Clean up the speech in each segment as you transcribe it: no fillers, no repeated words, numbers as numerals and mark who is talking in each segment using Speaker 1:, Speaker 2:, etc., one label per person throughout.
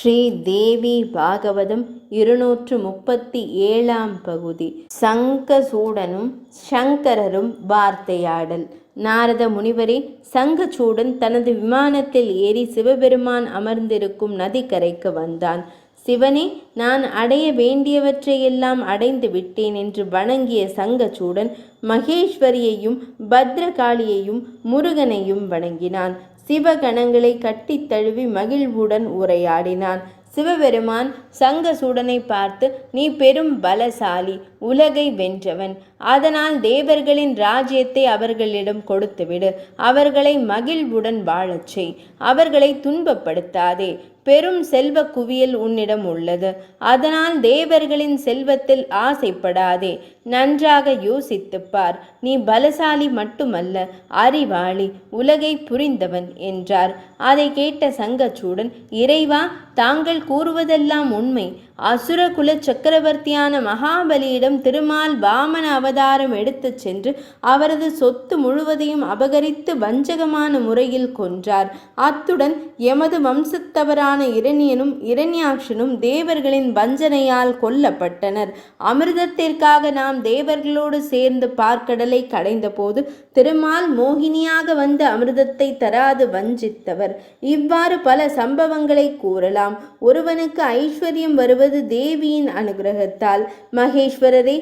Speaker 1: ஸ்ரீ தேவி பாகவதம் 237 பகுதி. சங்கசூடனும் சங்கரரும் வார்த்தையாடல். நாரத முனிவரே, சங்கசூடன் தனது விமானத்தில் ஏறி சிவபெருமான் அமர்ந்திருக்கும் நதிக்கரைக்கு வந்தான். சிவனே, நான் அடைய வேண்டியவற்றையெல்லாம் அடைந்து விட்டேன் என்று வணங்கிய சங்கசூடன் மகேஸ்வரியையும் பத்ரகாளியையும் முருகனையும் வணங்கினான். சிவகணங்களை கட்டித் தழுவி மகிழ்வுடன் உரையாடினான். சிவபெருமான் சங்கசூடனை பார்த்து, நீ பெரும் பலசாலி, உலகை வென்றவன். அதனால் தேவர்களின் ராஜ்யத்தை அவர்களிடம் கொடுத்துவிடு. அவர்களை மகிழ்வுடன் வாழச் செய். அவர்களை துன்பப்படுத்தாதே. பெரும் செல்வ குவியல் உன்னிடம் உள்ளது. அதனால் தேவர்களின் செல்வத்தில் ஆசைப்படாதே. நன்றாக யோசித்துப்பார். நீ பலசாலி மட்டுமல்ல, அறிவாளி, உலகை புரிந்தவன் என்றார். அதை கேட்ட சங்கசூடன், இறைவா, தாங்கள் கூறுவதெல்லாம் உண்மை. அசுரகுல சக்கரவர்த்தியான மகாபலியிடம் திருமால் வாமன அவதாரம் எடுத்துச் சென்று அவரது சொத்து முழுவதையும் அபகரித்து வஞ்சகமான முறையில் கொன்றார். அத்துடன் எமது வம்சத்தவரான இரணியனும் இரண்யாட்சனும் தேவர்களின் வஞ்சனையால் கொல்லப்பட்டனர். அமிர்தத்திற்காக நாம் தேவர்களோடு சேர்ந்து பார்க்கடலை கடைந்த போது திருமால் மோகினியாக வந்த அமிர்தத்தை தராது வஞ்சித்தவர். இவ்வாறு பல சம்பவங்களை கூறலாம். ஒருவனுக்கு ஐஸ்வர்யம் வருவது தேவியின் அனுகிரகத்தால். மகேஸ்வரரே,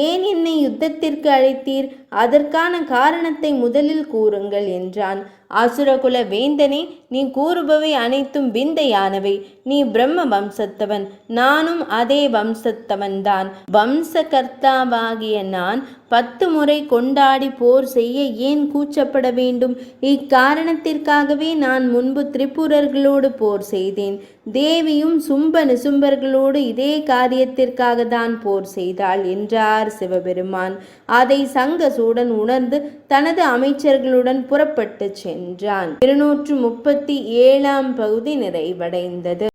Speaker 1: ஏன் என்னை யுத்தத்திற்கு அழைத்தீர்? அதற்கான காரணத்தை முதலில் கூறுங்கள் என்றான். அசுரகுல வேந்தனே, நீ கூறுபவை அனைத்தும் விந்தையானவை. நீ பிரம்ம வம்சத்தவன், நானும் அதே வம்சத்தவன்தான். வம்சகர்த்தாவாகிய நான் 10 முறை கொண்டாடி போர் செய்ய ஏன் கூச்சப்பட வேண்டும்? இக்காரணத்திற்காகவே நான் முன்பு திரிபுரர்களோடு போர் செய்தேன். தேவியும் சும்ப நிசும்பர்களோடு இதே காரியத்திற்காக தான் போர் செய்தாள் என்றார் சிவபெருமான். அதை சங்கசூடன் உணர்ந்து தனது அமைச்சர்களுடன் புறப்பட்டு சென்றான். 237 பகுதி நிறைவடைந்தது.